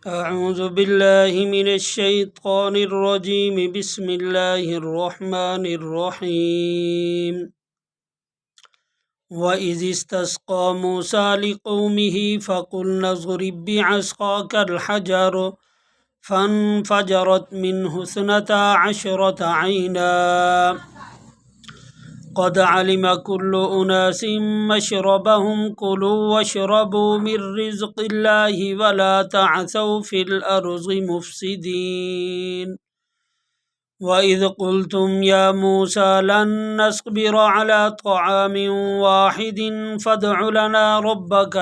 أعوذ بالله من الشيطان الرجيم بسم الله الرحمن الرحيم وإذ استسقى موسى لقومه فقلنا اضرب بعصاك الحجر فانفجرت منه 12 عينا قد علم كل أناس مشربهم كلوا واشربوا من رزق الله ولا تعثوا في الأرض مفسدين وإذ قلتم يا موسى لن نصبر على طعام واحد فادع لنا ربك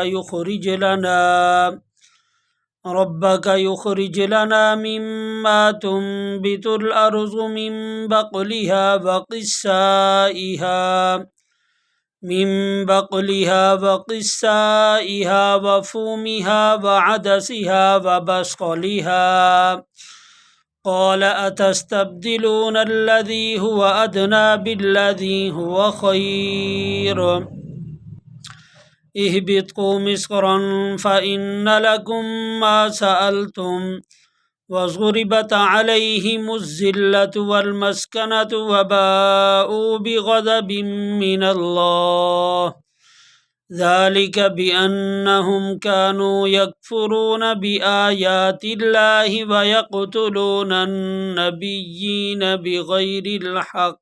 يخرج لنا مما تنبت الأرض من بقلها وقثائها وفومها وعدسها وبصلها قال أتستبدلون الذي هو أدنى بالذي هو خير اهبطوا مصرا فإن لكم ما سألتم وضربت عليهم الذلة والمسكنة وباءوا بغضب من الله ذلك بأنهم كانوا يكفرون بآيات الله ويقتلون النبيين بغير الحق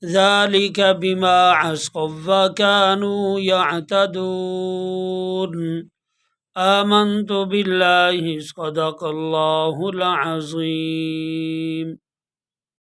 ذلك بما عصوا وكانوا يعتدون آمنت بالله صدق الله العظيم